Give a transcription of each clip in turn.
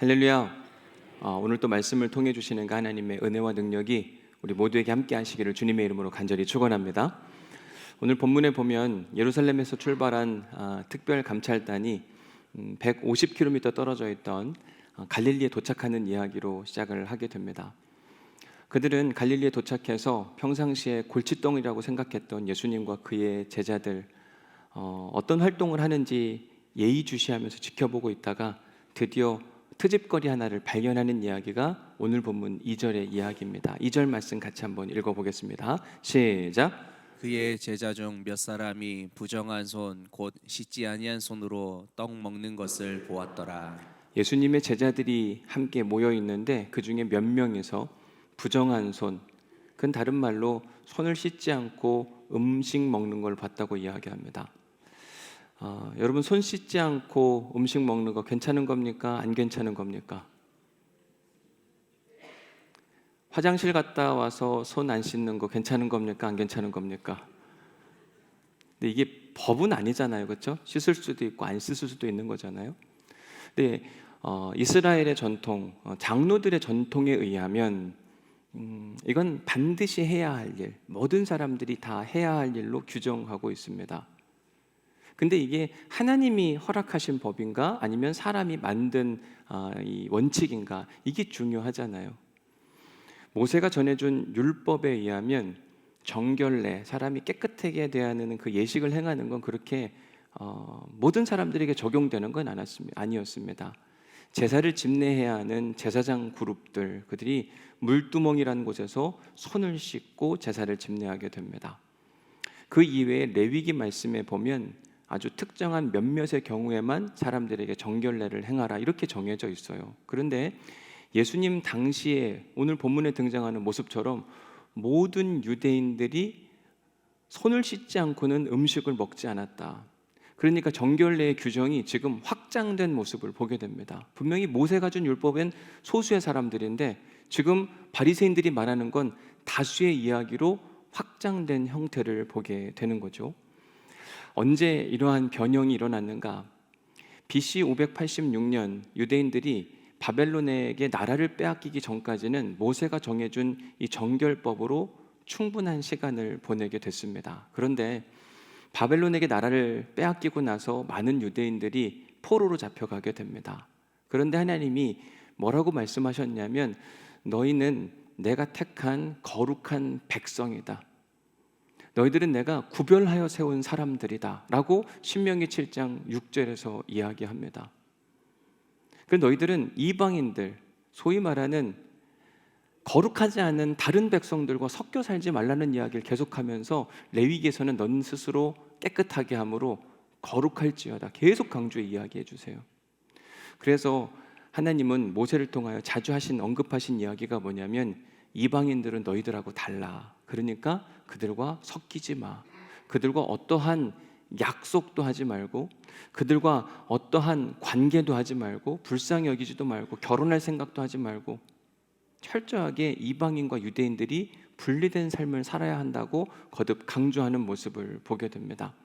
할렐루야. 오늘 또 말씀을 통해 주시는 그 하나님의 은혜와 능력이 우리 모두에게 함께 하시기를 주님의 이름으로 간절히 축원합니다. 오늘 본문에 보면 예루살렘에서 출발한 특별 감찰단이 150km 떨어져 있던 갈릴리에 도착하는 이야기로 시작을 하게 됩니다. 그들은 갈릴리에 도착해서 평상시에 골칫덩이라고 생각했던 예수님과 그의 제자들 어떤 활동을 하는지 예의주시하면서 지켜보고 있다가 드디어 트집거리 하나를 발견하는 이야기가 오늘 본문 2절의 이야기입니다. 2절 말씀 같이 한번 읽어보겠습니다. 시작. 그의 제자 중 몇 사람이 부정한 손 곧 씻지 아니한 손으로 떡 먹는 것을 보았더라. 예수님의 제자들이 함께 모여 있는데 그 중에 몇 명에서 부정한 손, 그건 다른 말로 손을 씻지 않고 음식 먹는 걸 봤다고 이야기합니다. 여러분, 손 씻지 않고 음식 먹는 거 괜찮은 겁니까? 안 괜찮은 겁니까? 화장실 갔다 와서 손 안 씻는 거 괜찮은 겁니까? 안 괜찮은 겁니까? 근데 이게 법은 아니잖아요, 그렇죠? 씻을 수도 있고 안 씻을 수도 있는 거잖아요. 근데 이스라엘의 전통, 장로들의 전통에 의하면 이건 반드시 해야 할 일, 모든 사람들이 다 해야 할 일로 규정하고 있습니다. 근데 이게 하나님이 허락하신 법인가 아니면 사람이 만든 이 원칙인가, 이게 중요하잖아요. 모세가 전해준 율법에 의하면 정결례, 사람이 깨끗하게 돼야 하는 그 예식을 행하는 건 그렇게 모든 사람들에게 적용되는 건 아니었습니다. 제사를 집례해야 하는 제사장 그룹들, 그들이 물두멍이라는 곳에서 손을 씻고 제사를 집례하게 됩니다. 그 이외에 레위기 말씀에 보면 아주 특정한 몇몇의 경우에만 사람들에게 정결례를 행하라, 이렇게 정해져 있어요. 그런데 예수님 당시에 오늘 본문에 등장하는 모습처럼 모든 유대인들이 손을 씻지 않고는 음식을 먹지 않았다. 그러니까 정결례의 규정이 지금 확장된 모습을 보게 됩니다. 분명히 모세가 준 율법엔 소수의 사람들인데 지금 바리새인들이 말하는 건 다수의 이야기로 확장된 형태를 보게 되는 거죠. 언제 이러한 변형이 일어났는가? BC 586년 유대인들이 바벨론에게 나라를 빼앗기기 전까지는 모세가 정해준 이 정결법으로 충분한 시간을 보내게 됐습니다. 그런데 바벨론에게 나라를 빼앗기고 나서 많은 유대인들이 포로로 잡혀가게 됩니다. 그런데 하나님이 뭐라고 말씀하셨냐면, 너희는 내가 택한 거룩한 백성이다, 너희들은 내가 구별하여 세운 사람들이다 라고 신명기 7장 6절에서 이야기합니다. 그래서 너희들은 이방인들, 소위 말하는 거룩하지 않은 다른 백성들과 섞여 살지 말라는 이야기를 계속하면서 레위기에서는 넌 스스로 깨끗하게 함으로 거룩할지어다 계속 강조해 이야기해 주세요. 그래서 하나님은 모세를 통하여 자주 언급하신 이야기가 뭐냐면, 이방인들은 너희들하고 달라, 그러니까 그들과 섞이지 마, 그들과 어떠한 약속도 하지 말고, 그들과 어떠한 관계도 하지 말고, 불쌍히 여기지도 말고, 결혼할 생각도 하지 말고, 철저하게 이방인과 유대인들이 분리된 삶을 살아야 한다고 거듭 강조하는 모습을 보게 됩니다.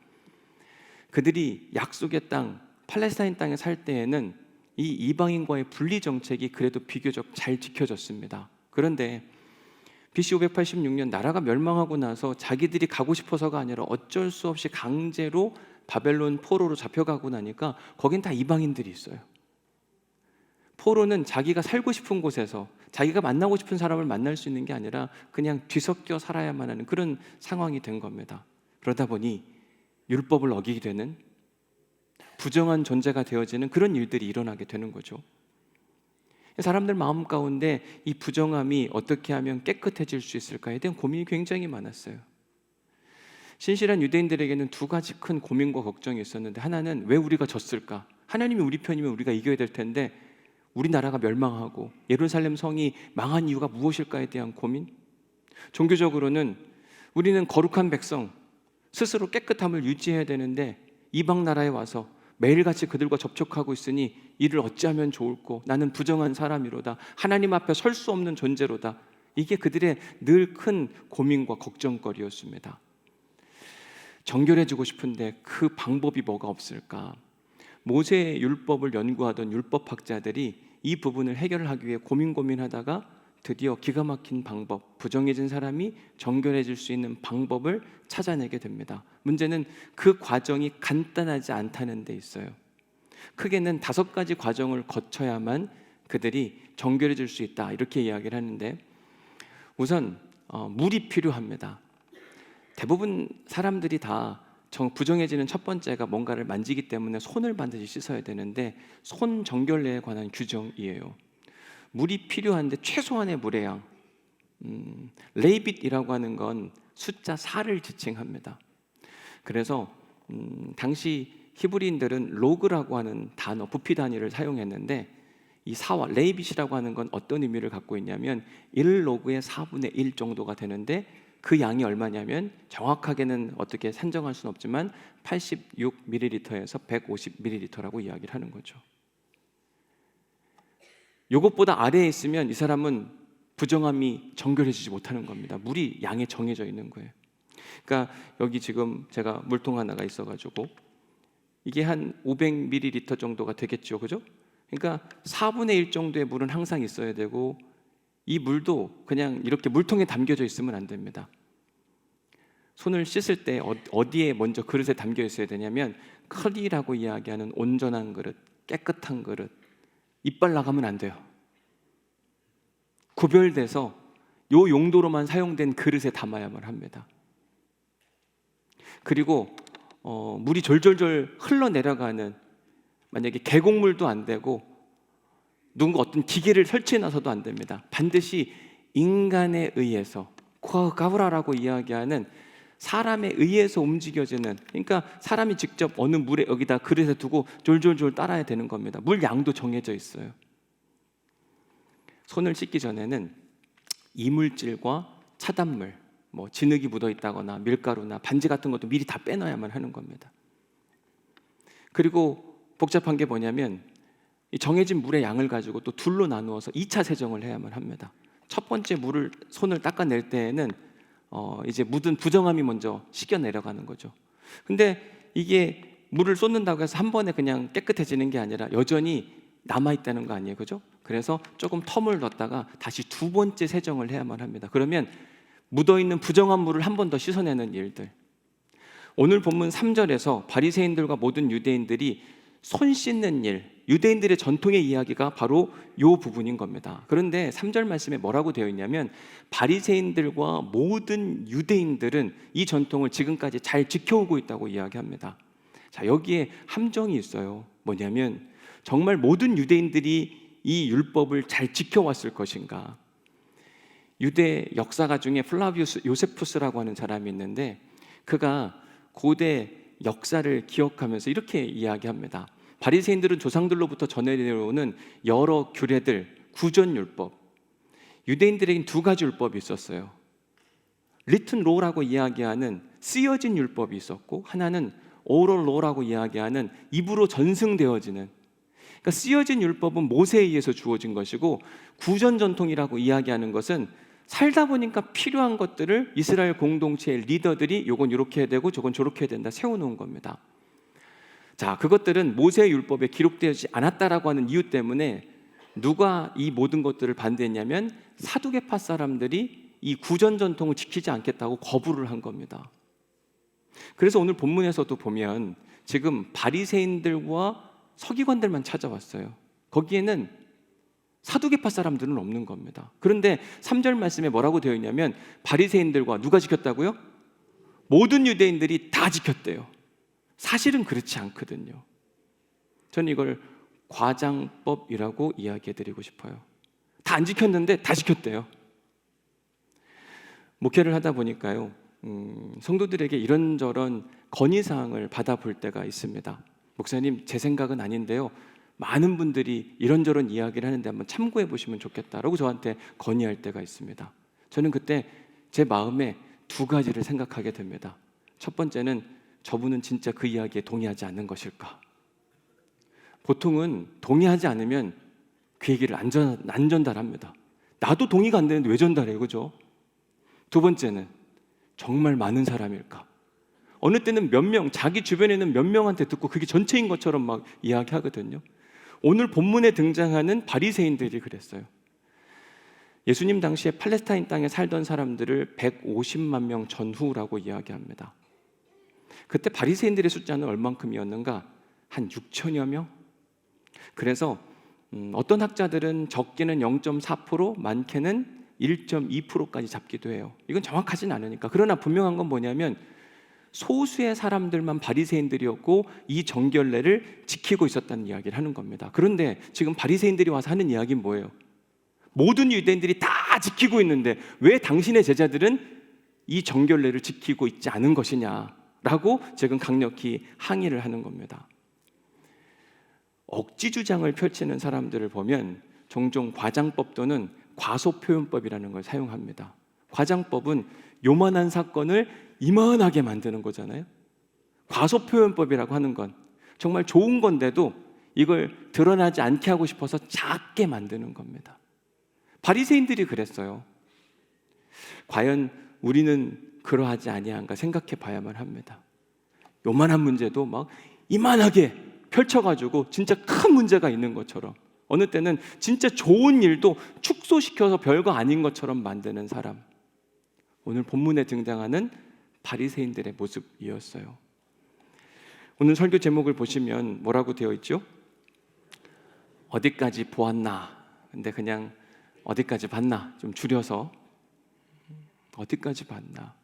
그들이 약속의 땅, 팔레스타인 땅에 살 때에는 이 이방인과의 분리 정책이 그래도 비교적 잘 지켜졌습니다. 그런데 BC 586년 나라가 멸망하고 나서 자기들이 가고 싶어서가 아니라 어쩔 수 없이 강제로 바벨론 포로로 잡혀가고 나니까 거긴 다 이방인들이 있어요. 포로는 자기가 살고 싶은 곳에서 자기가 만나고 싶은 사람을 만날 수 있는 게 아니라 그냥 뒤섞여 살아야만 하는 그런 상황이 된 겁니다. 그러다 보니 율법을 어기게 되는, 부정한 존재가 되어지는 그런 일들이 일어나게 되는 거죠. 사람들 마음 가운데 이 부정함이 어떻게 하면 깨끗해질 수 있을까에 대한 고민이 굉장히 많았어요. 신실한 유대인들에게는 두 가지 큰 고민과 걱정이 있었는데, 하나는 왜 우리가 졌을까? 하나님이 우리 편이면 우리가 이겨야 될 텐데 우리나라가 멸망하고 예루살렘 성이 망한 이유가 무엇일까에 대한 고민. 종교적으로는 우리는 거룩한 백성, 스스로 깨끗함을 유지해야 되는데 이방 나라에 와서 매일같이 그들과 접촉하고 있으니 이를 어찌하면 좋을꼬, 나는 부정한 사람이로다, 하나님 앞에 설 수 없는 존재로다. 이게 그들의 늘 큰 고민과 걱정거리였습니다. 정결해지고 싶은데 그 방법이 뭐가 없을까? 모세의 율법을 연구하던 율법학자들이 이 부분을 해결하기 위해 고민하다가 드디어 기가 막힌 방법, 부정해진 사람이 정결해질 수 있는 방법을 찾아내게 됩니다. 문제는 그 과정이 간단하지 않다는 데 있어요. 크게는 5가지 과정을 거쳐야만 그들이 정결해질 수 있다, 이렇게 이야기를 하는데, 우선 물이 필요합니다. 대부분 사람들이 다 부정해지는 첫 번째가 뭔가를 만지기 때문에 손을 반드시 씻어야 되는데, 손 정결례에 관한 규정이에요. 물이 필요한데 최소한의 물의 양, 레이빗이라고 하는 건 숫자 4를 지칭합니다. 그래서 당시 히브리인들은 로그라고 하는 단어, 부피 단위를 사용했는데, 이 4와 레이빗이라고 하는 건 어떤 의미를 갖고 있냐면 1로그의 4분의 1 정도가 되는데, 그 양이 얼마냐면 정확하게는 어떻게 산정할 수는 없지만 86ml에서 150ml라고 이야기를 하는 거죠. 이것보다 아래에 있으면 이 사람은 부정함이 정결해지지 못하는 겁니다. 물이 양에 정해져 있는 거예요. 그러니까 여기 지금 제가 물통 하나가 있어가지고 이게 한 500ml 정도가 되겠죠, 그죠? 그러니까 4분의 1 정도의 물은 항상 있어야 되고, 이 물도 그냥 이렇게 물통에 담겨져 있으면 안 됩니다. 손을 씻을 때 어디에 먼저 그릇에 담겨 있어야 되냐면, 클리라고 이야기하는 온전한 그릇, 깨끗한 그릇, 이빨 나가면 안 돼요. 구별돼서 요 용도로만 사용된 그릇에 담아야만 합니다. 그리고 물이 졸졸졸 흘러내려가는, 만약에 계곡물도 안 되고 누군가 어떤 기계를 설치해놔서도 안 됩니다. 반드시 인간에 의해서, 가브라라고 이야기하는 사람에 의해서 움직여지는, 그러니까 사람이 직접 어느 물에 여기다 그릇에 두고 졸졸졸 따라야 되는 겁니다. 물 양도 정해져 있어요. 손을 씻기 전에는 이물질과 차단물, 진흙이 묻어 있다거나 밀가루나 반지 같은 것도 미리 다 빼놔야만 하는 겁니다. 그리고 복잡한 게 뭐냐면, 이 정해진 물의 양을 가지고 또 둘로 나누어서 2차 세정을 해야만 합니다. 첫 번째 손을 닦아낼 때에는 이제 묻은 부정함이 먼저 씻겨 내려가는 거죠. 근데 이게 물을 쏟는다고 해서 한 번에 그냥 깨끗해지는 게 아니라 여전히 남아있다는 거 아니에요, 그죠? 그래서 조금 텀을 뒀다가 다시 2번째 세정을 해야만 합니다. 그러면 묻어있는 부정한 물을 한 번 더 씻어내는 일들. 오늘 본문 3절에서 바리새인들과 모든 유대인들이 손 씻는 일, 유대인들의 전통의 이야기가 바로 이 부분인 겁니다. 그런데 3절 말씀에 뭐라고 되어 있냐면, 바리새인들과 모든 유대인들은 이 전통을 지금까지 잘 지켜오고 있다고 이야기합니다. 자, 여기에 함정이 있어요. 뭐냐면, 정말 모든 유대인들이 이 율법을 잘 지켜왔을 것인가? 유대 역사가 중에 플라비우스 요세푸스라고 하는 사람이 있는데, 그가 고대 역사를 기억하면서 이렇게 이야기합니다. 바리새인들은 조상들로부터 전해내려오는 여러 규례들, 구전율법, 유대인들에겐 2가지 율법이 있었어요. 리튼 로라고 이야기하는 쓰여진 율법이 있었고, 하나는 오럴 로라고 이야기하는 입으로 전승되어지는, 그러니까 쓰여진 율법은 모세에 의해서 주어진 것이고, 구전 전통이라고 이야기하는 것은 살다 보니까 필요한 것들을 이스라엘 공동체의 리더들이 요건 이렇게 해야 되고 저건 저렇게 해야 된다 세워놓은 겁니다. 자, 그것들은 모세의 율법에 기록되지 않았다라고 하는 이유 때문에 누가 이 모든 것들을 반대했냐면, 사두개파 사람들이 이 구전 전통을 지키지 않겠다고 거부를 한 겁니다. 그래서 오늘 본문에서도 보면 지금 바리새인들과 서기관들만 찾아왔어요. 거기에는 사두개파 사람들은 없는 겁니다. 그런데 3절 말씀에 뭐라고 되어 있냐면, 바리새인들과 누가 지켰다고요? 모든 유대인들이 다 지켰대요. 사실은 그렇지 않거든요. 저는 이걸 과장법이라고 이야기해드리고 싶어요. 다 안 지켰는데 다 지켰대요. 목회를 하다 보니까요, 성도들에게 이런저런 건의사항을 받아볼 때가 있습니다. 목사님, 제 생각은 아닌데요, 많은 분들이 이런저런 이야기를 하는데 한번 참고해 보시면 좋겠다라고 저한테 건의할 때가 있습니다. 저는 그때 제 마음에 2가지를 생각하게 됩니다. 첫 번째는, 저분은 진짜 그 이야기에 동의하지 않는 것일까? 보통은 동의하지 않으면 그 얘기를 안 전달합니다. 나도 동의가 안 되는데 왜 전달해요, 그죠? 2번째는, 정말 많은 사람일까? 어느 때는 몇 명, 자기 주변에 있는 몇 명한테 듣고 그게 전체인 것처럼 막 이야기하거든요. 오늘 본문에 등장하는 바리새인들이 그랬어요. 예수님 당시에 팔레스타인 땅에 살던 사람들을 150만 명 전후라고 이야기합니다. 그때 바리새인들의 숫자는 얼만큼이었는가? 한 6천여 명? 그래서 어떤 학자들은 적게는 0.4%, 많게는 1.2%까지 잡기도 해요. 이건 정확하진 않으니까. 그러나 분명한 건 뭐냐면 소수의 사람들만 바리새인들이었고 이 정결례를 지키고 있었다는 이야기를 하는 겁니다. 그런데 지금 바리새인들이 와서 하는 이야기는 뭐예요? 모든 유대인들이 다 지키고 있는데 왜 당신의 제자들은 이 정결례를 지키고 있지 않은 것이냐라고 지금 강력히 항의를 하는 겁니다. 억지 주장을 펼치는 사람들을 보면 종종 과장법 또는 과소표현법이라는 걸 사용합니다. 과장법은 요만한 사건을 이만하게 만드는 거잖아요. 과소표현법이라고 하는 건 정말 좋은 건데도 이걸 드러나지 않게 하고 싶어서 작게 만드는 겁니다. 바리새인들이 그랬어요. 과연 우리는 그러하지 아니한가 생각해 봐야만 합니다. 요만한 문제도 막 이만하게 펼쳐가지고 진짜 큰 문제가 있는 것처럼, 어느 때는 진짜 좋은 일도 축소시켜서 별거 아닌 것처럼 만드는 사람, 오늘 본문에 등장하는 바리새인들의 모습이었어요. 오늘 설교 제목을 보시면 뭐라고 되어 있죠? 어디까지 보았나? 근데 그냥 어디까지 봤나? 좀 줄여서 어디까지 봤나?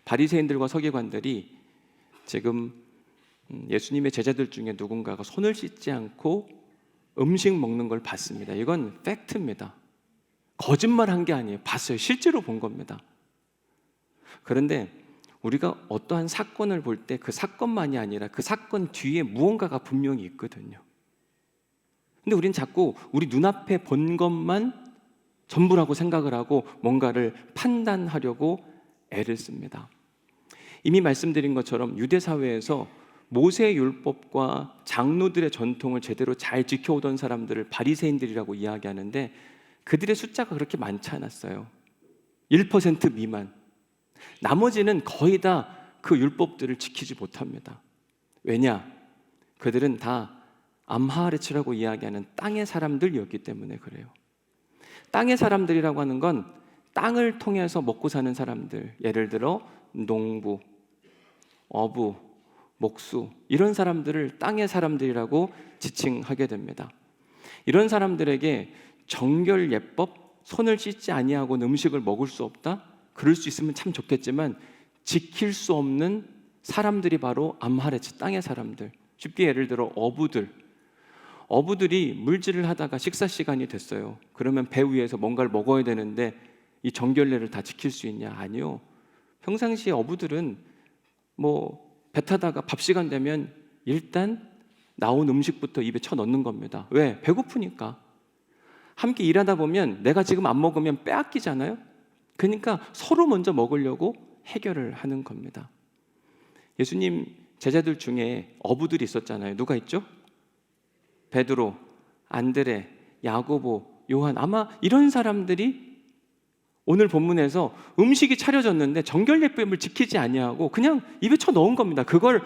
바리새인들과 서기관들이 지금 예수님의 제자들 중에 누군가가 손을 씻지 않고 음식 먹는 걸 봤습니다. 이건 팩트입니다. 거짓말한 게 아니에요. 봤어요. 실제로 본 겁니다. 그런데 우리가 어떠한 사건을 볼 때 그 사건만이 아니라 그 사건 뒤에 무언가가 분명히 있거든요. 근데 우린 자꾸 우리 눈앞에 본 것만 전부라고 생각을 하고 뭔가를 판단하려고 애를 씁니다. 이미 말씀드린 것처럼 유대 사회에서 모세 율법과 장로들의 전통을 제대로 잘 지켜오던 사람들을 바리새인들이라고 이야기하는데 그들의 숫자가 그렇게 많지 않았어요. 1% 미만. 나머지는 거의 다 그 율법들을 지키지 못합니다. 왜냐? 그들은 다 암하레츠라고 이야기하는 땅의 사람들이었기 때문에 그래요. 땅의 사람들이라고 하는 건 땅을 통해서 먹고 사는 사람들, 예를 들어 농부, 어부, 목수, 이런 사람들을 땅의 사람들이라고 지칭하게 됩니다. 이런 사람들에게 정결 예법, 손을 씻지 아니하고는 음식을 먹을 수 없다? 그럴 수 있으면 참 좋겠지만 지킬 수 없는 사람들이 바로 암하레츠, 땅의 사람들. 쉽게 예를 들어 어부들이 물질을 하다가 식사 시간이 됐어요. 그러면 배 위에서 뭔가를 먹어야 되는데 이 정결례를 다 지킬 수 있냐? 아니요. 평상시에 어부들은 배 타다가 밥 시간 되면 일단 나온 음식부터 입에 쳐 넣는 겁니다. 왜? 배고프니까. 함께 일하다 보면 내가 지금 안 먹으면 빼앗기잖아요. 그러니까 서로 먼저 먹으려고 해결을 하는 겁니다. 예수님 제자들 중에 어부들이 있었잖아요. 누가 있죠? 베드로, 안드레, 야고보, 요한. 아마 이런 사람들이 오늘 본문에서 음식이 차려졌는데 정결예법을 지키지 아니하고 그냥 입에 쳐 넣은 겁니다. 그걸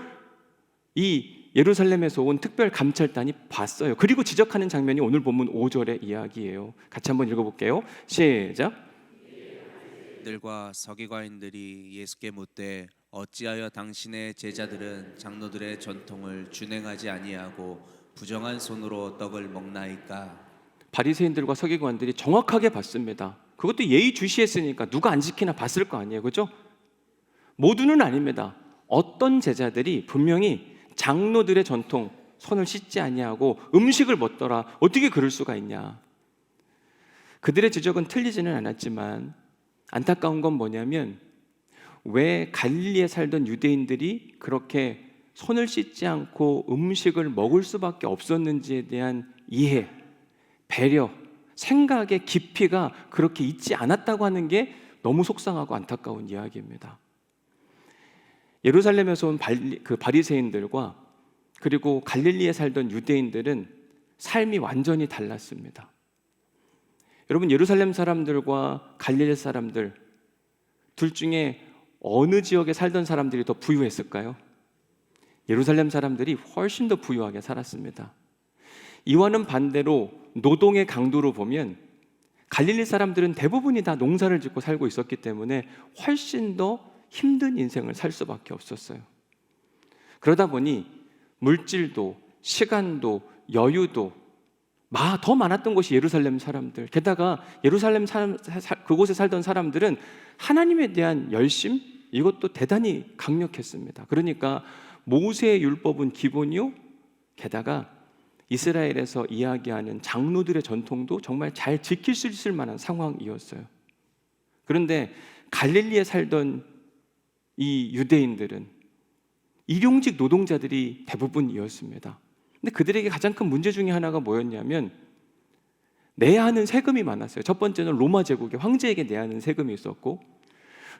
이 예루살렘에서 온 특별 감찰단이 봤어요. 그리고 지적하는 장면이 오늘 본문 5절의 이야기예요. 같이 한번 읽어볼게요. 시작. 들과 서기관들이 예수께 묻되 어찌하여 당신의 제자들은 장로들의 전통을 준행하지 아니하고 부정한 손으로 떡을 먹나이까? 바리새인들과 서기관들이 정확하게 봤습니다. 그것도 예의주시했으니까 누가 안 지키나 봤을 거 아니에요, 그렇죠? 모두는 아닙니다. 어떤 제자들이 분명히 장로들의 전통, 손을 씻지 아니하고 음식을 먹더라. 어떻게 그럴 수가 있냐? 그들의 지적은 틀리지는 않았지만 안타까운 건 뭐냐면 왜 갈릴리에 살던 유대인들이 그렇게 손을 씻지 않고 음식을 먹을 수밖에 없었는지에 대한 이해, 배려, 생각의 깊이가 그렇게 있지 않았다고 하는 게 너무 속상하고 안타까운 이야기입니다. 예루살렘에서 온 바리새인들과 그리고 갈릴리에 살던 유대인들은 삶이 완전히 달랐습니다. 여러분, 예루살렘 사람들과 갈릴리 사람들 둘 중에 어느 지역에 살던 사람들이 더 부유했을까요? 예루살렘 사람들이 훨씬 더 부유하게 살았습니다. 이와는 반대로 노동의 강도로 보면 갈릴리 사람들은 대부분이 다 농사를 짓고 살고 있었기 때문에 훨씬 더 힘든 인생을 살 수밖에 없었어요. 그러다 보니 물질도 시간도 여유도 더 많았던 곳이 예루살렘 사람들. 게다가 예루살렘 그곳에 살던 사람들은 하나님에 대한 열심, 이것도 대단히 강력했습니다. 그러니까 모세의 율법은 기본이요, 게다가 이스라엘에서 이야기하는 장로들의 전통도 정말 잘 지킬 수 있을 만한 상황이었어요. 그런데 갈릴리에 살던 이 유대인들은 일용직 노동자들이 대부분이었습니다. 근데 그들에게 가장 큰 문제 중에 하나가 뭐였냐면 내야 하는 세금이 많았어요. 첫 번째는 로마 제국의 황제에게 내야 하는 세금이 있었고,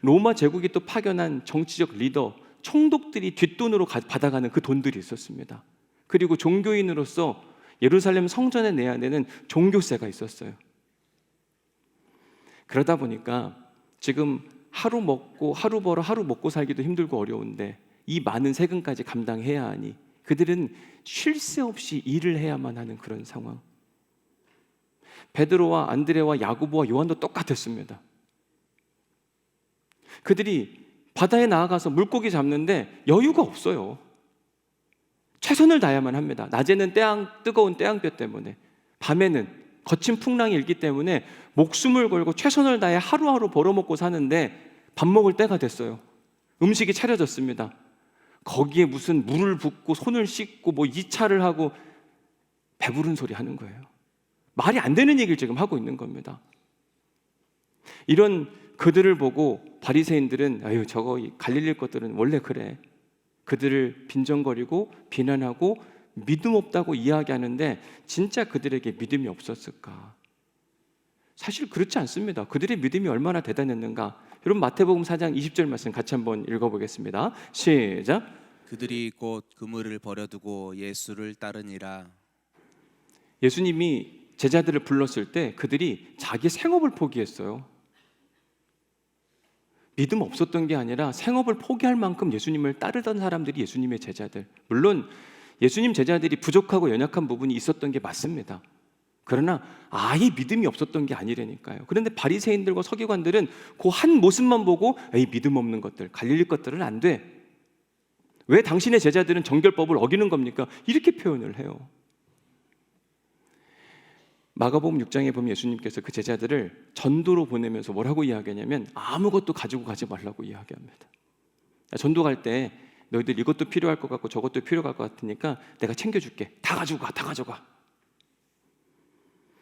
로마 제국이 또 파견한 정치적 리더, 총독들이 뒷돈으로 받아가는 그 돈들이 있었습니다. 그리고 종교인으로서 예루살렘 성전에 내야 되는 종교세가 있었어요. 그러다 보니까 지금 하루 벌어 하루 먹고 살기도 힘들고 어려운데 이 많은 세금까지 감당해야 하니 그들은 쉴 새 없이 일을 해야만 하는 그런 상황. 베드로와 안드레와 야고보와 요한도 똑같았습니다. 그들이 바다에 나아가서 물고기 잡는데 여유가 없어요. 최선을 다해야만 합니다. 낮에는 뜨거운 태양볕 때문에, 밤에는 거친 풍랑이 일기 때문에 목숨을 걸고 최선을 다해 하루하루 벌어먹고 사는데 밥 먹을 때가 됐어요. 음식이 차려졌습니다. 거기에 무슨 물을 붓고 손을 씻고 2차를 하고 배부른 소리 하는 거예요. 말이 안 되는 얘기를 지금 하고 있는 겁니다. 이런 그들을 보고 바리새인들은 아유, 저거 갈릴리 것들은 원래 그래. 그들을 빈정거리고 비난하고 믿음 없다고 이야기하는데 진짜 그들에게 믿음이 없었을까? 사실 그렇지 않습니다. 그들의 믿음이 얼마나 대단했는가? 여러분 마태복음 4장 20절 말씀 같이 한번 읽어보겠습니다. 시작. 그들이 곧 그물을 버려두고 예수를 따르니라. 예수님이 제자들을 불렀을 때 그들이 자기 생업을 포기했어요. 믿음 없었던 게 아니라 생업을 포기할 만큼 예수님을 따르던 사람들이 예수님의 제자들. 물론 예수님 제자들이 부족하고 연약한 부분이 있었던 게 맞습니다. 그러나 아예 믿음이 없었던 게 아니라니까요. 그런데 바리새인들과 서기관들은 그 한 모습만 보고 에이, 믿음 없는 것들, 갈릴리 것들은 안 돼. 왜 당신의 제자들은 정결법을 어기는 겁니까? 이렇게 표현을 해요. 마가복음 6장에 보면 예수님께서 그 제자들을 전도로 보내면서 뭐라고 이야기하냐면 아무것도 가지고 가지 말라고 이야기합니다. 전도 갈 때 너희들 이것도 필요할 것 같고 저것도 필요할 것 같으니까 내가 챙겨줄게. 다 가지고 가, 다 가져가.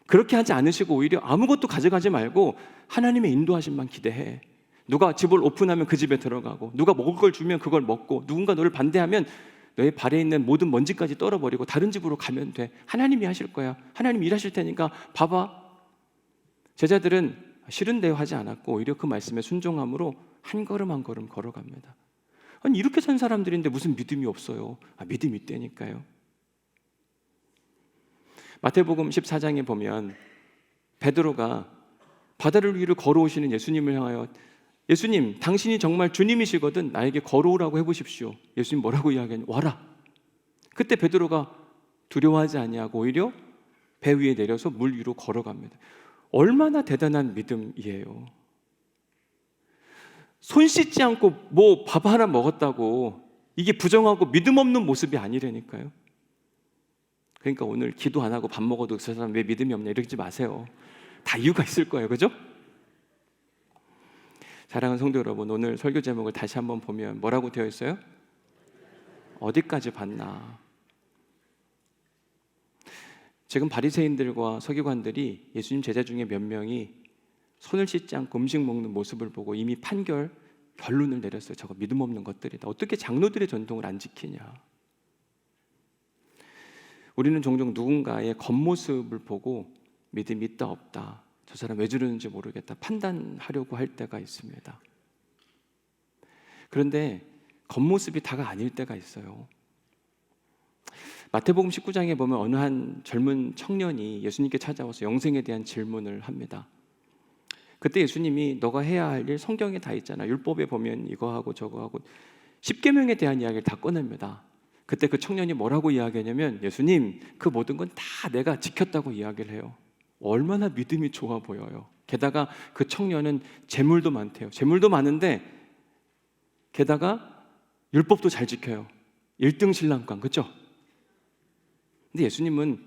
그렇게 하지 않으시고 오히려 아무것도 가져가지 말고 하나님의 인도하심만 기대해. 누가 집을 오픈하면 그 집에 들어가고, 누가 먹을 걸 주면 그걸 먹고, 누군가 너를 반대하면 너의 발에 있는 모든 먼지까지 떨어버리고 다른 집으로 가면 돼. 하나님이 하실 거야. 하나님 일하실 테니까 봐봐. 제자들은 싫은데요 하지 않았고 오히려 그 말씀에 순종함으로 한 걸음 한 걸음 걸어갑니다. 아니 이렇게 산 사람들인데 무슨 믿음이 없어요? 믿음이 있다니까요. 마태복음 14장에 보면 베드로가 바다를 위로 걸어오시는 예수님을 향하여 예수님, 당신이 정말 주님이시거든 나에게 걸어오라고 해보십시오. 예수님 뭐라고 이야기하냐? 와라. 그때 베드로가 두려워하지 아니하고 오히려 배 위에 내려서 물 위로 걸어갑니다. 얼마나 대단한 믿음이에요. 손 씻지 않고 밥 하나 먹었다고 이게 부정하고 믿음 없는 모습이 아니라니까요. 그러니까 오늘 기도 안 하고 밥 먹어도 그 사람 왜 믿음이 없냐 이러지 마세요. 다 이유가 있을 거예요. 그죠? 사랑하는 성도 여러분, 오늘 설교 제목을 다시 한번 보면 뭐라고 되어 있어요? 어디까지 봤나? 지금 바리새인들과 서기관들이 예수님 제자 중에 몇 명이 손을 씻지 않고 음식 먹는 모습을 보고 이미 결론을 내렸어요. 저거 믿음 없는 것들이다. 어떻게 장로들의 전통을 안 지키냐? 우리는 종종 누군가의 겉모습을 보고 믿음이 있다 없다, 저 사람 왜 저러는지 모르겠다 판단하려고 할 때가 있습니다. 그런데 겉모습이 다가 아닐 때가 있어요. 마태복음 19장에 보면 어느 한 젊은 청년이 예수님께 찾아와서 영생에 대한 질문을 합니다. 그때 예수님이 너가 해야 할 일 성경에 다 있잖아. 율법에 보면 이거 하고 저거 하고 10계명에 대한 이야기를 다 꺼냅니다. 그때 그 청년이 뭐라고 이야기하냐면 예수님, 그 모든 건 다 내가 지켰다고 이야기를 해요. 얼마나 믿음이 좋아 보여요. 게다가 그 청년은 재물도 많대요. 재물도 많은데 게다가 율법도 잘 지켜요. 1등 신랑감, 그렇죠? 근데 예수님은,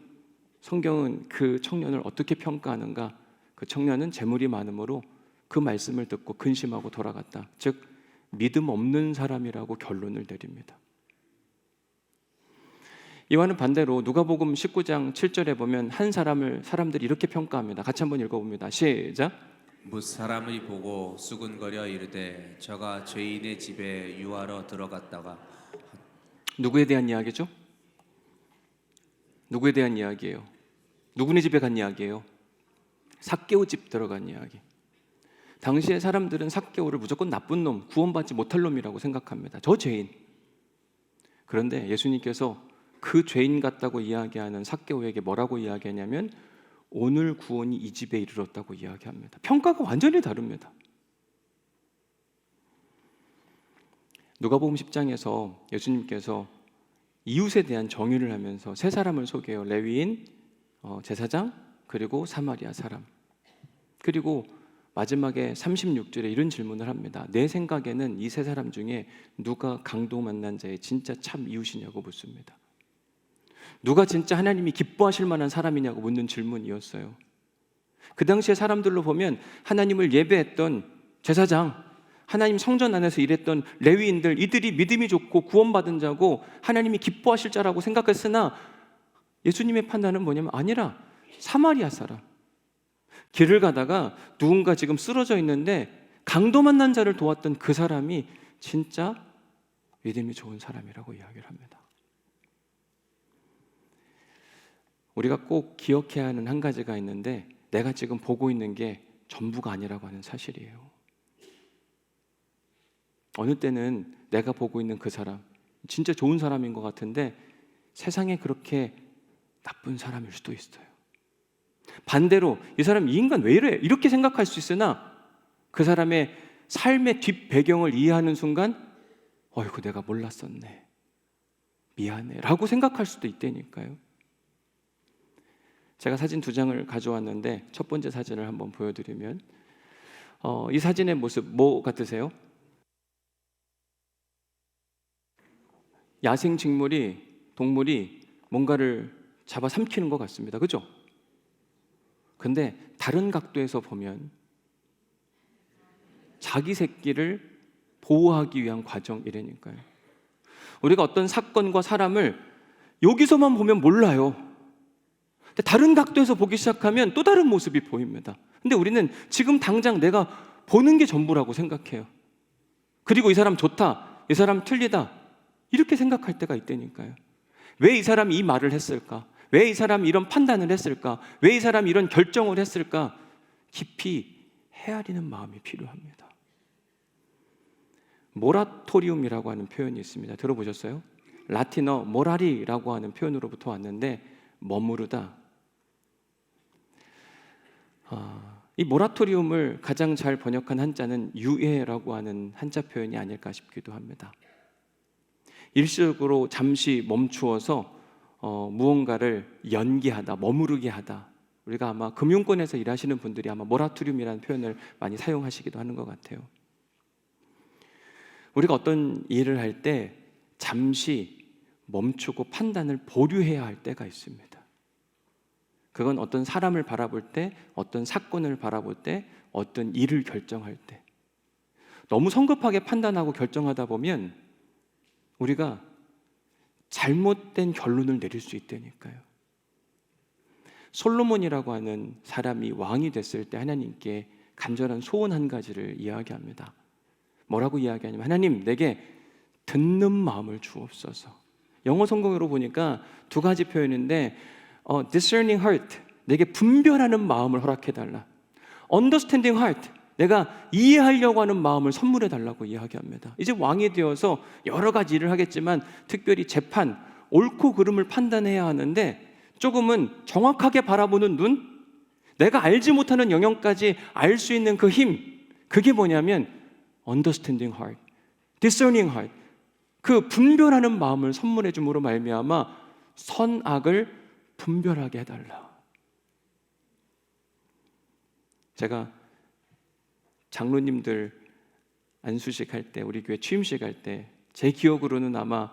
성경은 그 청년을 어떻게 평가하는가? 그 청년은 재물이 많으므로 그 말씀을 듣고 근심하고 돌아갔다. 즉 믿음 없는 사람이라고 결론을 내립니다. 이와는 반대로 누가복음 19장 7절에 보면 한 사람을 사람들이 이렇게 평가합니다. 같이 한번 읽어봅니다. 시작. 뭇 사람을 보고 수군거려 이르되 저가 죄인의 집에 유하러 들어갔다가. 누구에 대한 이야기죠? 누구에 대한 이야기예요? 누구네 집에 간 이야기예요? 삭개오 집 들어간 이야기. 당시의 사람들은 삭개오를 무조건 나쁜 놈, 구원받지 못할 놈이라고 생각합니다. 저 죄인. 그런데 예수님께서 그 죄인 같다고 이야기하는 삭개오에게 뭐라고 이야기하냐면 오늘 구원이 이 집에 이르렀다고 이야기합니다. 평가가 완전히 다릅니다. 누가복음 10장에서 예수님께서 이웃에 대한 정의를 하면서 세 사람을 소개해요. 레위인, 제사장, 그리고 사마리아 사람. 그리고 마지막에 36절에 이런 질문을 합니다. 내 생각에는 이 세 사람 중에 누가 강도 만난 자의 진짜 참 이웃이냐고 묻습니다. 누가 진짜 하나님이 기뻐하실 만한 사람이냐고 묻는 질문이었어요. 그 당시에 사람들로 보면 하나님을 예배했던 제사장, 하나님 성전 안에서 일했던 레위인들, 이들이 믿음이 좋고 구원받은 자고 하나님이 기뻐하실 자라고 생각했으나 예수님의 판단은 뭐냐면 아니라 사마리아 사람. 길을 가다가 누군가 지금 쓰러져 있는데 강도 만난 자를 도왔던 그 사람이 진짜 믿음이 좋은 사람이라고 이야기를 합니다. 우리가 꼭 기억해야 하는 한 가지가 있는데 내가 지금 보고 있는 게 전부가 아니라고 하는 사실이에요. 어느 때는 내가 보고 있는 그 사람 진짜 좋은 사람인 것 같은데 세상에 그렇게 나쁜 사람일 수도 있어요. 반대로 이 사람, 이 인간 왜 이래? 이렇게 생각할 수 있으나 그 사람의 삶의 뒷배경을 이해하는 순간 어이구 내가 몰랐었네, 미안해 라고 생각할 수도 있다니까요. 제가 사진 2장을 가져왔는데 첫 번째 사진을 한번 보여드리면 이 사진의 모습 뭐 같으세요? 야생식물이, 동물이 뭔가를 잡아삼키는 것 같습니다. 그죠? 근데 다른 각도에서 보면 자기 새끼를 보호하기 위한 과정이라니까요. 우리가 어떤 사건과 사람을 여기서만 보면 몰라요. 근데 다른 각도에서 보기 시작하면 또 다른 모습이 보입니다. 근데 우리는 지금 당장 내가 보는 게 전부라고 생각해요. 그리고 이 사람 좋다, 이 사람 틀리다 이렇게 생각할 때가 있다니까요. 왜 이 사람이 이 말을 했을까? 왜 이 사람이 이런 판단을 했을까? 왜 이 사람이 이런 결정을 했을까? 깊이 헤아리는 마음이 필요합니다. 모라토리움이라고 하는 표현이 있습니다. 들어보셨어요? 라틴어 모라리라고 하는 표현으로부터 왔는데 머무르다. 이 모라토리움을 가장 잘 번역한 한자는 유예라고 하는 한자 표현이 아닐까 싶기도 합니다. 일시적으로 잠시 멈추어서 무언가를 연기하다, 머무르게 하다. 우리가 아마 금융권에서 일하시는 분들이 아마 모라토리움이라는 표현을 많이 사용하시기도 하는 것 같아요. 우리가 어떤 일을 할 때 잠시 멈추고 판단을 보류해야 할 때가 있습니다. 그건 어떤 사람을 바라볼 때, 어떤 사건을 바라볼 때, 어떤 일을 결정할 때. 너무 성급하게 판단하고 결정하다 보면 우리가 잘못된 결론을 내릴 수 있다니까요. 솔로몬이라고 하는 사람이 왕이 됐을 때 하나님께 간절한 소원 한 가지를 이야기합니다. 뭐라고 이야기하냐면 하나님, 내게 듣는 마음을 주옵소서. 영어 성경으로 보니까 2가지 표현인데 discerning heart, 내게 분별하는 마음을 허락해달라. understanding heart, 내가 이해하려고 하는 마음을 선물해달라고 이야기합니다. 이제 왕이 되어서 여러 가지 일을 하겠지만 특별히 재판, 옳고 그름을 판단해야 하는데 조금은 정확하게 바라보는 눈, 내가 알지 못하는 영역까지 알 수 있는 그 힘, 그게 뭐냐면 understanding heart, discerning heart, 그 분별하는 마음을 선물해 줌으로 말미암아 선악을 분별하게 해달라. 제가 장로님들 안수식 할 때, 우리 교회 취임식 할 때 제 기억으로는 아마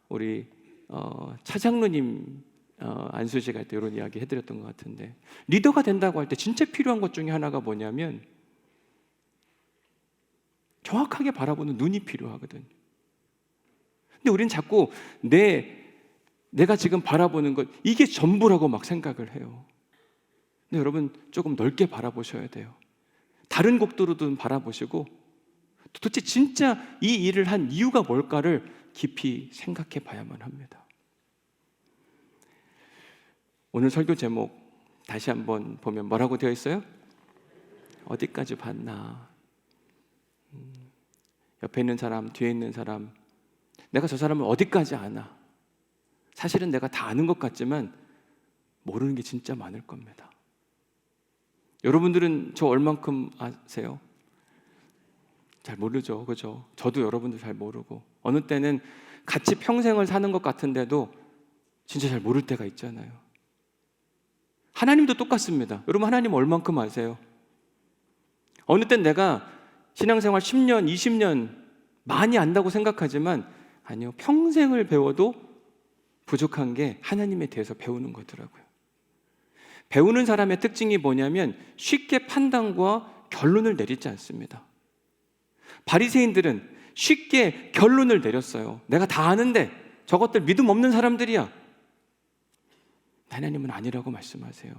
우리 차장로님 안수식 할 때 이런 이야기 해드렸던 것 같은데, 리더가 된다고 할 때 진짜 필요한 것 중에 하나가 뭐냐면 정확하게 바라보는 눈이 필요하거든요. 근데 우리는 자꾸 내가 지금 바라보는 것, 이게 전부라고 막 생각을 해요. 근데 여러분 조금 넓게 바라보셔야 돼요. 다른 곡도로도 바라보시고 도대체 진짜 이 일을 한 이유가 뭘까를 깊이 생각해 봐야만 합니다. 오늘 설교 제목 다시 한번 보면 뭐라고 되어 있어요? 어디까지 봤나? 옆에 있는 사람, 뒤에 있는 사람, 내가 저 사람을 어디까지 아나? 사실은 내가 다 아는 것 같지만 모르는 게 진짜 많을 겁니다. 여러분들은 저 얼만큼 아세요? 잘 모르죠, 그죠? 저도 여러분들 잘 모르고, 어느 때는 같이 평생을 사는 것 같은데도 진짜 잘 모를 때가 있잖아요. 하나님도 똑같습니다. 여러분, 하나님 얼만큼 아세요? 어느 땐 내가 신앙생활 10년, 20년 많이 안다고 생각하지만 아니요, 평생을 배워도 부족한 게 하나님에 대해서 배우는 거더라고요. 배우는 사람의 특징이 뭐냐면 쉽게 판단과 결론을 내리지 않습니다. 바리새인들은 쉽게 결론을 내렸어요. 내가 다 아는데 저것들 믿음 없는 사람들이야. 하나님은 아니라고 말씀하세요.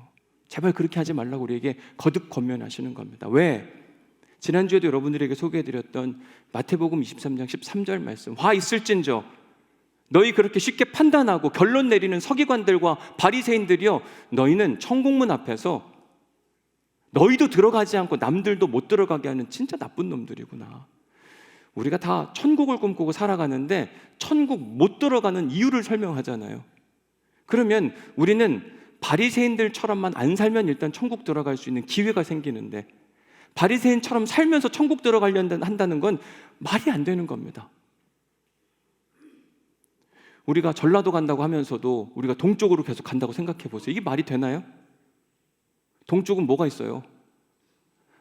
제발 그렇게 하지 말라고 우리에게 거듭 권면하시는 겁니다. 왜? 지난주에도 여러분들에게 소개해드렸던 마태복음 23장 13절 말씀, 화 있을진저 너희 그렇게 쉽게 판단하고 결론 내리는 서기관들과 바리새인들이여, 너희는 천국문 앞에서 너희도 들어가지 않고 남들도 못 들어가게 하는 진짜 나쁜 놈들이구나. 우리가 다 천국을 꿈꾸고 살아가는데 천국 못 들어가는 이유를 설명하잖아요. 그러면 우리는 바리새인들처럼만 안 살면 일단 천국 들어갈 수 있는 기회가 생기는데, 바리새인처럼 살면서 천국 들어가려고 한다는 건 말이 안 되는 겁니다. 우리가 전라도 간다고 하면서도 우리가 동쪽으로 계속 간다고 생각해 보세요. 이게 말이 되나요? 동쪽은 뭐가 있어요?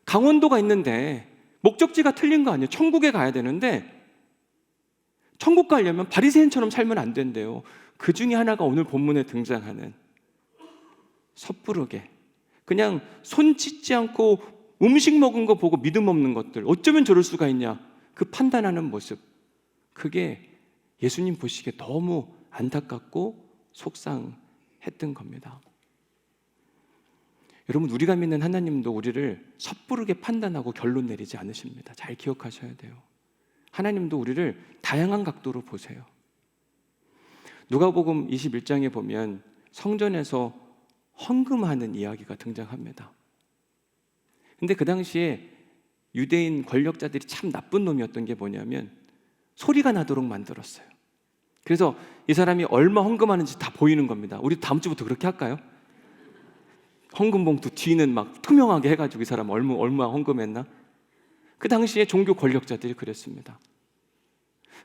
강원도가 있는데 목적지가 틀린 거 아니에요? 천국에 가야 되는데 천국 가려면 바리새인처럼 살면 안 된대요. 그 중에 하나가 오늘 본문에 등장하는 섣부르게 그냥 손 씻지 않고 음식 먹은 거 보고 믿음 없는 것들, 어쩌면 저럴 수가 있냐, 그 판단하는 모습, 그게 예수님 보시기에 너무 안타깝고 속상했던 겁니다. 여러분, 우리가 믿는 하나님도 우리를 섣부르게 판단하고 결론 내리지 않으십니다. 잘 기억하셔야 돼요. 하나님도 우리를 다양한 각도로 보세요. 누가복음 21장에 보면 성전에서 헌금하는 이야기가 등장합니다. 근데 그 당시에 유대인 권력자들이 참 나쁜 놈이었던 게 뭐냐면 소리가 나도록 만들었어요. 그래서 이 사람이 얼마 헌금하는지 다 보이는 겁니다. 우리 다음 주부터 그렇게 할까요? 헌금 봉투 뒤는 막 투명하게 해가지고 이 사람 얼마 헌금했나? 그 당시에 종교 권력자들이 그랬습니다.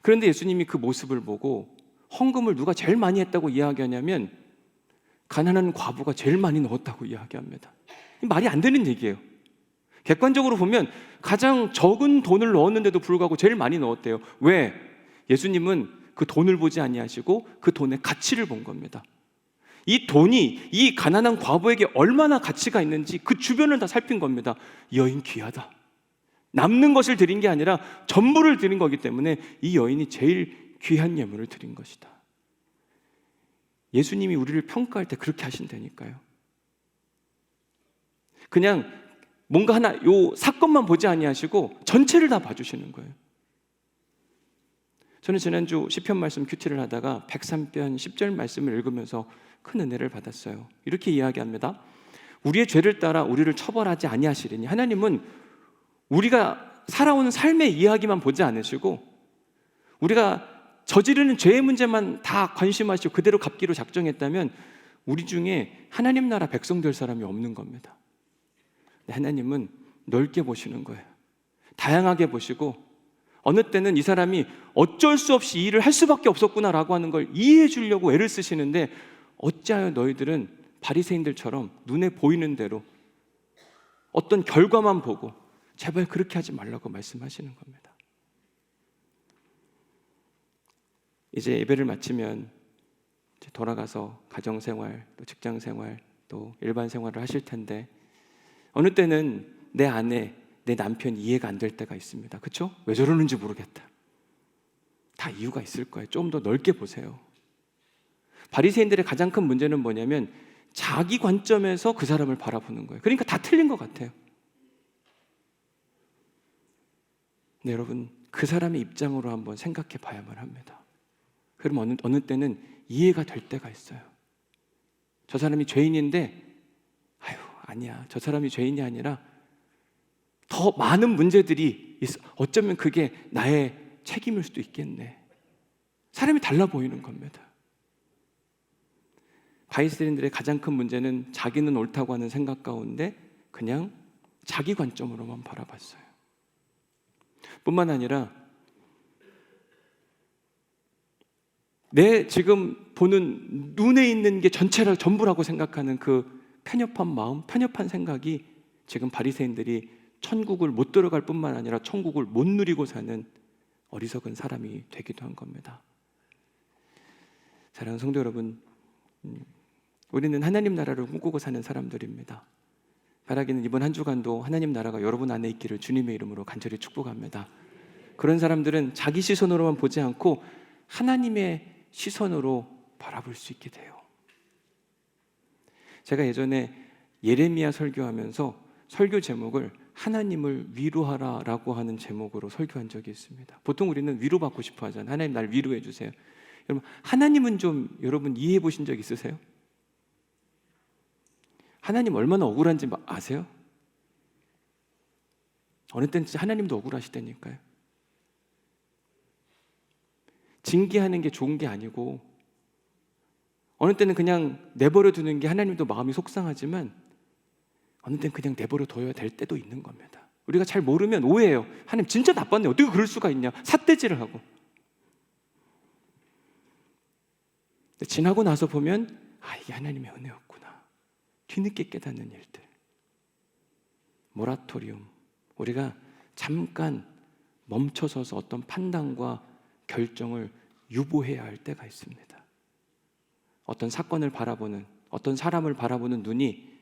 그런데 예수님이 그 모습을 보고 헌금을 누가 제일 많이 했다고 이야기하냐면 가난한 과부가 제일 많이 넣었다고 이야기합니다. 말이 안 되는 얘기예요. 객관적으로 보면 가장 적은 돈을 넣었는데도 불구하고 제일 많이 넣었대요. 왜? 예수님은 그 돈을 보지 아니하시고 그 돈의 가치를 본 겁니다. 이 돈이 이 가난한 과부에게 얼마나 가치가 있는지 그 주변을 다 살핀 겁니다. 이 여인 귀하다. 남는 것을 드린 게 아니라 전부를 드린 거기 때문에 이 여인이 제일 귀한 예물을 드린 것이다. 예수님이 우리를 평가할 때 그렇게 하신다니까요. 그냥 뭔가 하나 요 사건만 보지 아니하시고 전체를 다 봐주시는 거예요. 저는 지난주 시편 말씀 큐티를 하다가 103편 10절 말씀을 읽으면서 큰 은혜를 받았어요. 이렇게 이야기합니다. 우리의 죄를 따라 우리를 처벌하지 아니하시리니, 하나님은 우리가 살아오는 삶의 이야기만 보지 않으시고 우리가 저지르는 죄의 문제만 다 관심하시고 그대로 갚기로 작정했다면 우리 중에 하나님 나라 백성 될 사람이 없는 겁니다. 하나님은 넓게 보시는 거예요. 다양하게 보시고 어느 때는 이 사람이 어쩔 수 없이 이 일을 할 수밖에 없었구나라고 하는 걸 이해해 주려고 애를 쓰시는데 어찌하여 너희들은 바리새인들처럼 눈에 보이는 대로 어떤 결과만 보고 제발 그렇게 하지 말라고 말씀하시는 겁니다. 이제 예배를 마치면 이제 돌아가서 가정생활, 또 직장생활, 또 일반 생활을 하실 텐데 어느 때는 내 아내, 내 남편이 이해가 안 될 때가 있습니다. 그렇죠? 왜 저러는지 모르겠다. 다 이유가 있을 거예요. 좀 더 넓게 보세요. 바리새인들의 가장 큰 문제는 뭐냐면 자기 관점에서 그 사람을 바라보는 거예요. 그러니까 다 틀린 것 같아요. 네, 여러분, 그 사람의 입장으로 한번 생각해 봐야만 합니다. 그럼 어느 때는 이해가 될 때가 있어요. 저 사람이 죄인인데 아유, 아니야. 저 사람이 죄인이 아니라 더 많은 문제들이 있어. 어쩌면 그게 나의 책임일 수도 있겠네. 사람이 달라 보이는 겁니다. 바리새인들의 가장 큰 문제는 자기는 옳다고 하는 생각 가운데 그냥 자기 관점으로만 바라봤어요. 뿐만 아니라 내 지금 보는 눈에 있는 게 전부라고 생각하는 그 편협한 마음, 편협한 생각이 지금 바리새인들이 천국을 못 들어갈 뿐만 아니라 천국을 못 누리고 사는 어리석은 사람이 되기도 한 겁니다. 사랑하는 성도 여러분, 우리는 하나님 나라를 꿈꾸고 사는 사람들입니다. 바라기는 이번 한 주간도 하나님 나라가 여러분 안에 있기를 주님의 이름으로 간절히 축복합니다. 그런 사람들은 자기 시선으로만 보지 않고 하나님의 시선으로 바라볼 수 있게 돼요. 제가 예전에 예레미야 설교하면서 설교 제목을 하나님을 위로하라라고 하는 제목으로 설교한 적이 있습니다. 보통 우리는 위로받고 싶어 하잖아요. 하나님 날 위로해 주세요. 여러분, 하나님은 좀 여러분 이해해 보신 적 있으세요? 하나님 얼마나 억울한지 아세요? 어느 때는 진짜 하나님도 억울하시다니까요. 징계하는 게 좋은 게 아니고 어느 때는 그냥 내버려 두는 게 하나님도 마음이 속상하지만 어느 때는 그냥 내버려 둬야 될 때도 있는 겁니다. 우리가 잘 모르면 오해해요. 하나님 진짜 나빴네. 어떻게 그럴 수가 있냐. 삿대질을 하고. 지나고 나서 보면 이게 하나님의 은혜였구나. 뒤늦게 깨닫는 일들. 모라토리움. 우리가 잠깐 멈춰서서 어떤 판단과 결정을 유보해야 할 때가 있습니다. 어떤 사건을 바라보는, 어떤 사람을 바라보는 눈이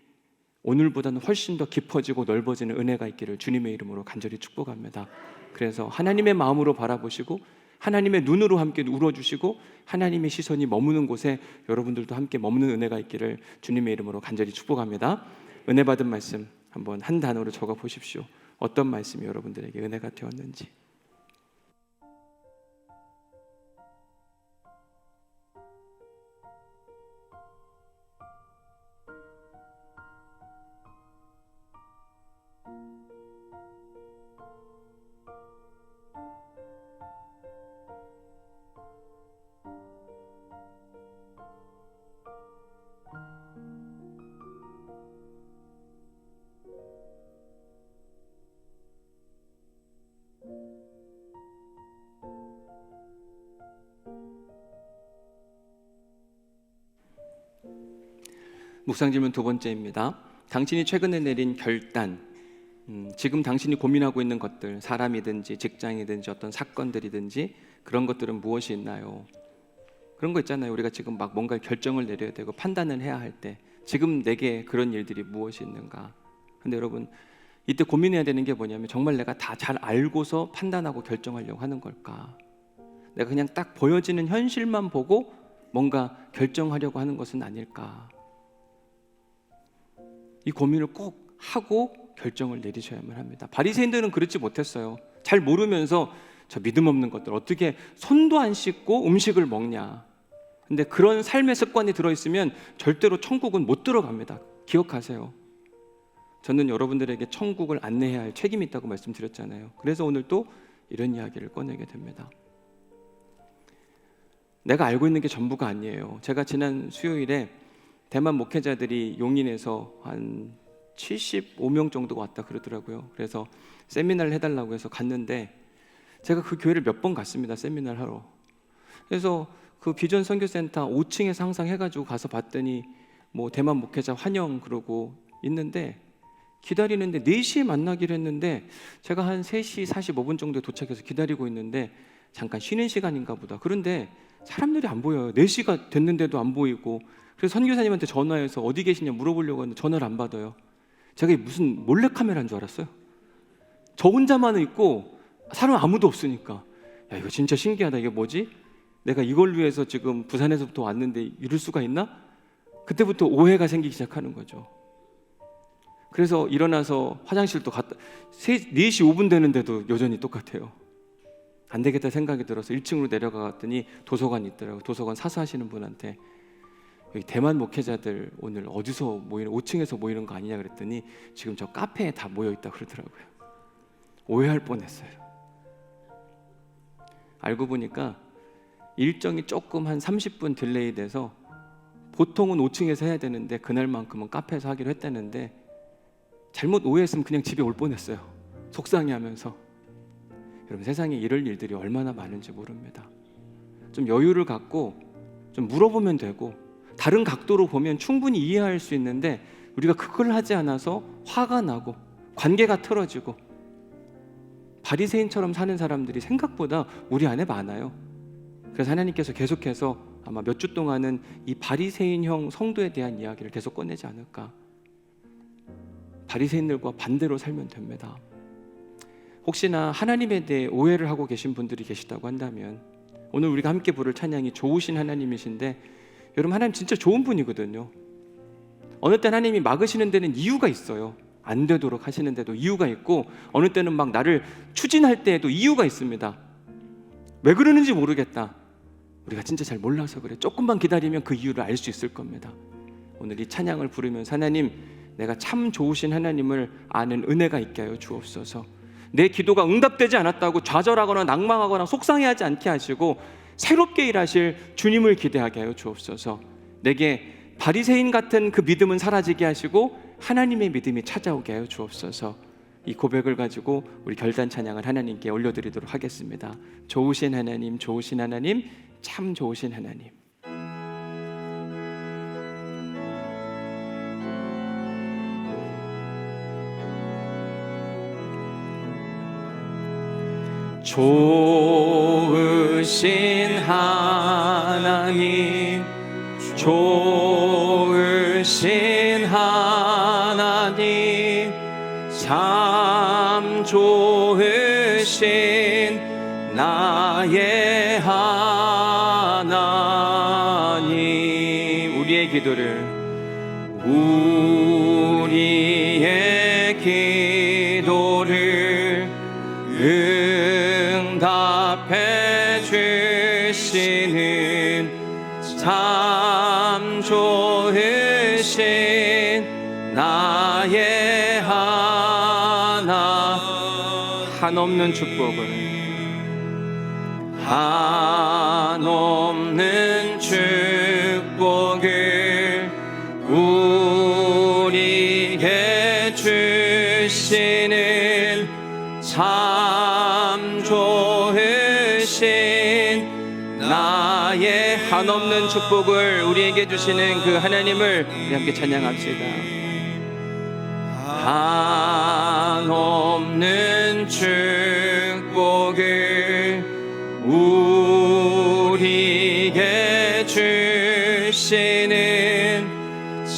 오늘보다는 훨씬 더 깊어지고 넓어지는 은혜가 있기를 주님의 이름으로 간절히 축복합니다. 그래서 하나님의 마음으로 바라보시고 하나님의 눈으로 함께 울어주시고 하나님의 시선이 머무는 곳에 여러분들도 함께 머무는 은혜가 있기를 주님의 이름으로 간절히 축복합니다. 은혜 받은 말씀 한번 한 단어로 적어 보십시오. 어떤 말씀이 여러분들에게 은혜가 되었는지. 묵상 질문 두 번째입니다. 당신이 최근에 내린 결단, 지금 당신이 고민하고 있는 것들, 사람이든지 직장이든지 어떤 사건들이든지 그런 것들은 무엇이 있나요? 그런 거 있잖아요. 우리가 지금 막 뭔가 결정을 내려야 되고 판단을 해야 할 때 지금 내게 그런 일들이 무엇이 있는가? 근데 여러분 이때 고민해야 되는 게 뭐냐면 정말 내가 다 잘 알고서 판단하고 결정하려고 하는 걸까? 내가 그냥 딱 보여지는 현실만 보고 뭔가 결정하려고 하는 것은 아닐까? 이 고민을 꼭 하고 결정을 내리셔야만 합니다. 바리새인들은 그렇지 못했어요. 잘 모르면서 저 믿음 없는 것들 어떻게 손도 안 씻고 음식을 먹냐. 근데 그런 삶의 습관이 들어있으면 절대로 천국은 못 들어갑니다. 기억하세요. 저는 여러분들에게 천국을 안내해야 할 책임이 있다고 말씀드렸잖아요. 그래서 오늘 또 이런 이야기를 꺼내게 됩니다. 내가 알고 있는 게 전부가 아니에요. 제가 지난 수요일에 대만 목회자들이 용인에서 한 75명 정도가 왔다 그러더라고요. 그래서 세미나를 해달라고 해서 갔는데 제가 그 교회를 몇 번 갔습니다. 세미나를 하러. 그래서 그 비전 선교센터 5층에서 항상 해가지고 가서 봤더니 뭐 대만 목회자 환영 그러고 있는데, 기다리는데 4시에 만나기로 했는데 제가 한 3시 45분 정도에 도착해서 기다리고 있는데 잠깐 쉬는 시간인가 보다. 그런데 사람들이 안 보여요. 4시가 됐는데도 안 보이고. 그래서 선교사님한테 전화해서 어디 계시냐 물어보려고 했는데 전화를 안 받아요. 제가 이게 무슨 몰래카메라인 줄 알았어요. 저 혼자만 있고 사람 아무도 없으니까, 야 이거 진짜 신기하다. 이게 뭐지? 내가 이걸 위해서 지금 부산에서부터 왔는데 이럴 수가 있나? 그때부터 오해가 생기기 시작하는 거죠. 그래서 일어나서 화장실도 갔다 4시 5분 되는데도 여전히 똑같아요. 안 되겠다 생각이 들어서 1층으로 내려가봤더니 도서관이 있더라고요. 도서관 사수하시는 분한테 여기 대만 목회자들 오늘 어디서 모이는, 5층에서 모이는 거 아니냐 그랬더니 지금 저 카페에 다 모여있다고 그러더라고요. 오해할 뻔했어요. 알고 보니까 일정이 조금 한 30분 딜레이 돼서 보통은 5층에서 해야 되는데 그날만큼은 카페에서 하기로 했다는데 잘못 오해했으면 그냥 집에 올 뻔했어요. 속상해하면서. 여러분, 세상에 이럴 일들이 얼마나 많은지 모릅니다. 좀 여유를 갖고 좀 물어보면 되고 다른 각도로 보면 충분히 이해할 수 있는데 우리가 그걸 하지 않아서 화가 나고 관계가 틀어지고 바리새인처럼 사는 사람들이 생각보다 우리 안에 많아요. 그래서 하나님께서 계속해서 아마 몇 주 동안은 이 바리새인형 성도에 대한 이야기를 계속 꺼내지 않을까. 바리새인들과 반대로 살면 됩니다. 혹시나 하나님에 대해 오해를 하고 계신 분들이 계시다고 한다면 오늘 우리가 함께 부를 찬양이 좋으신 하나님이신데, 여러분 하나님 진짜 좋은 분이거든요. 어느 때 하나님이 막으시는 데는 이유가 있어요. 안 되도록 하시는 데도 이유가 있고, 어느 때는 막 나를 추진할 때에도 이유가 있습니다. 왜 그러는지 모르겠다. 우리가 진짜 잘 몰라서 그래. 조금만 기다리면 그 이유를 알 수 있을 겁니다. 오늘 이 찬양을 부르면서 하나님, 내가 참 좋으신 하나님을 아는 은혜가 있게 하여 주옵소서. 내 기도가 응답되지 않았다고 좌절하거나 낭망하거나 속상해하지 않게 하시고 새롭게 일하실 주님을 기대하게 하여 주옵소서. 내게 바리새인 같은 그 믿음은 사라지게 하시고 하나님의 믿음이 찾아오게 하여 주옵소서. 이 고백을 가지고 우리 결단 찬양을 하나님께 올려드리도록 하겠습니다. 좋으신 하나님, 좋으신 하나님, 참 좋으신 하나님. 좋으신 하나님, 좋으신 하나님, 참 좋으신 나의 하나님. 우리의 기도를, 우리의 기도를 응답해 주시는 참 좋으신 나의 하나, 한없는 축복을, 한없는 축복을 우리에게 주시는 참 좋으신 나의 한없는 축복을 우리에게 주시는 그 하나님을 우리 함께 찬양합시다. 한없는 축복을 우리에게 주시는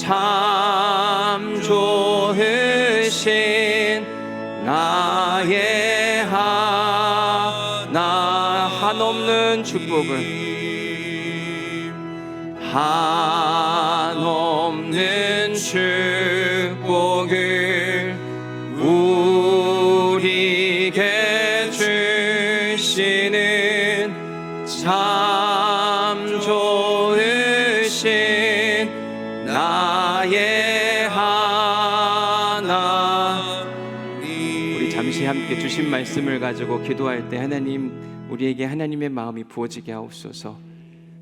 참 좋으신 나의 하나, 한없는 축복을, 한없는 축복을 우리에게 주시는 참 좋으신 나의 하나. 우리 잠시 함께 주신 말씀을 가지고 기도할 때 하나님, 우리에게 하나님의 마음이 부어지게 하옵소서.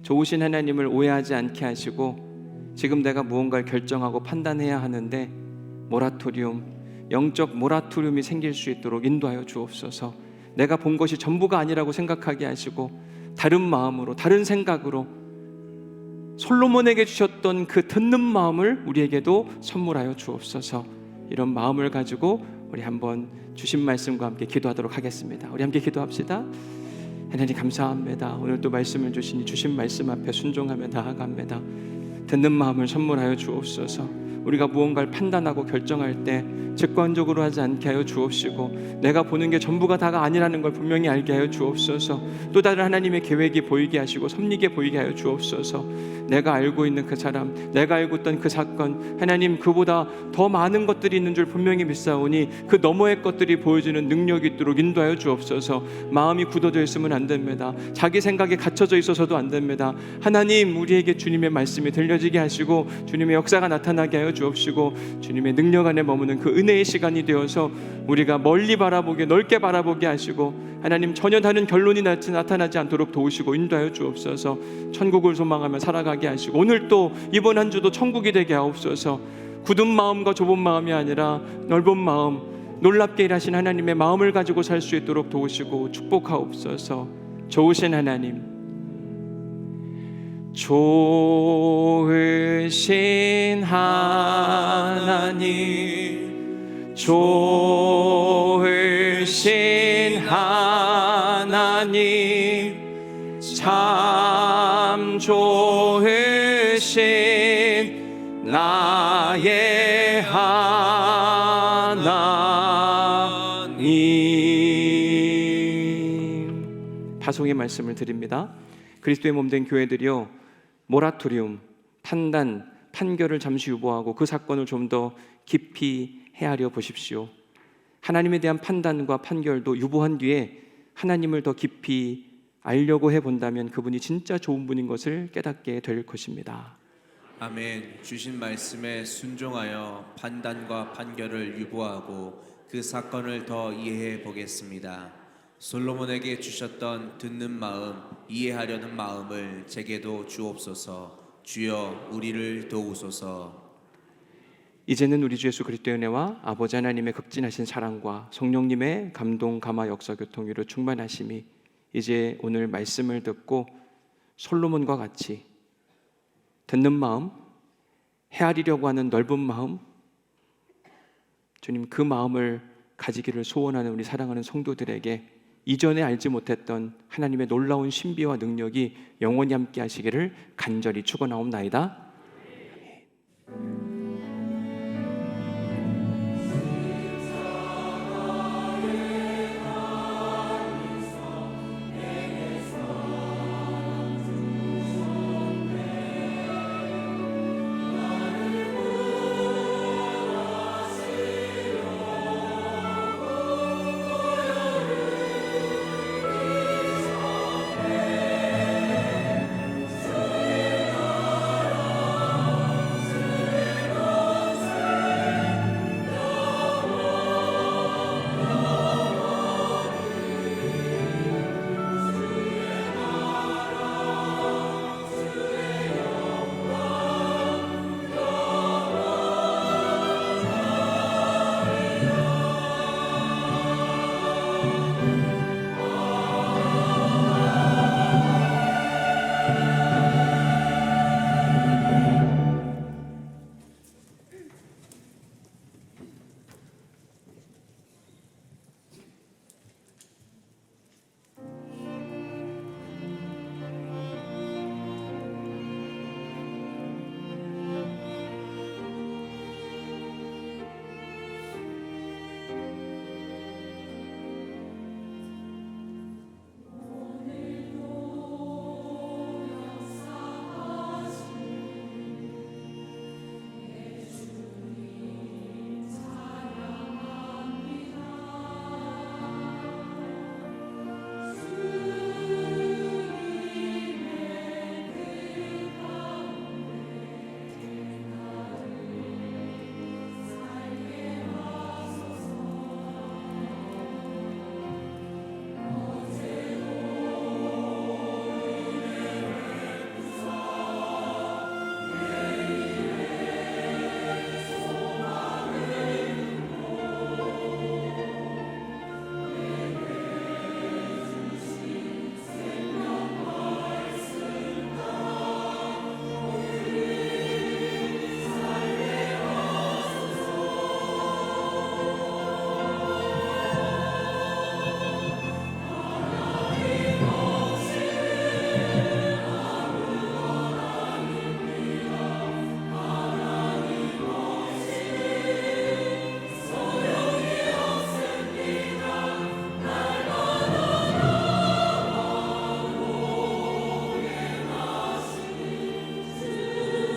좋으신 하나님을 오해하지 않게 하시고 지금 내가 무언가를 결정하고 판단해야 하는데 모라토리움, 영적 모라토리움이 생길 수 있도록 인도하여 주옵소서. 내가 본 것이 전부가 아니라고 생각하게 하시고 다른 마음으로, 다른 생각으로 솔로몬에게 주셨던 그 듣는 마음을 우리에게도 선물하여 주옵소서. 이런 마음을 가지고 우리 한번 주신 말씀과 함께 기도하도록 하겠습니다. 우리 함께 기도합시다. 하나님 감사합니다. 오늘 또 말씀을 주시니 주신 말씀 앞에 순종하며 나아갑니다. 듣는 마음을 선물하여 주옵소서. 우리가 무언가를 판단하고 결정할 때 직관적으로 하지 않게 하여 주옵시고 내가 보는 게 전부가 다가 아니라는 걸 분명히 알게 하여 주옵소서. 또 다른 하나님의 계획이 보이게 하시고 섭리게 보이게 하여 주옵소서. 내가 알고 있는 그 사람, 내가 알고 있던 그 사건, 하나님 그보다 더 많은 것들이 있는 줄 분명히 믿사오니 그 너머의 것들이 보여주는 능력이 있도록 인도하여 주옵소서. 마음이 굳어져 있으면 안 됩니다. 자기 생각에 갇혀져 있어서도 안 됩니다. 하나님 우리에게 주님의 말씀이 들려지게 하시고 주님의 역사가 나타나게 하여 주옵시고 주님의 능력 안에 머무는 그 은혜의 시간이 되어서 우리가 멀리 바라보게, 넓게 바라보게 하시고 하나님 전혀 다른 결론이 나타나지 않도록 도우시고 인도하여 주옵소서. 천국을 소망하며 살아가게 하시고 오늘 또 이번 한 주도 천국이 되게 하옵소서. 굳은 마음과 좁은 마음이 아니라 넓은 마음, 놀랍게 일하신 하나님의 마음을 가지고 살 수 있도록 도우시고 축복하옵소서. 좋으신 하나님, 좋으신 하나님, 좋으신 하나님, 참 좋으신 나의 하나님. 파송의 말씀을 드립니다. 그리스도의 몸된 교회들이요, 모라토리움, 판단, 판결을 잠시 유보하고 그 사건을 좀 더 깊이 헤아려 보십시오. 하나님에 대한 판단과 판결도 유보한 뒤에 하나님을 더 깊이 알려고 해본다면 그분이 진짜 좋은 분인 것을 깨닫게 될 것입니다. 아멘. 주신 말씀에 순종하여 판단과 판결을 유보하고 그 사건을 더 이해해 보겠습니다. 솔로몬에게 주셨던 듣는 마음, 이해하려는 마음을 제게도 주옵소서. 주여 우리를 도우소서. 이제는 우리 주 예수 그리스도의 은혜와 아버지 하나님의 극진하신 사랑과 성령님의 감동, 감화, 역사, 교통위로 충만하심이 이제 오늘 말씀을 듣고 솔로몬과 같이 듣는 마음, 헤아리려고 하는 넓은 마음, 주님 그 마음을 가지기를 소원하는 우리 사랑하는 성도들에게 이전에 알지 못했던 하나님의 놀라운 신비와 능력이 영원히 함께 하시기를 간절히 축원하옵나이다.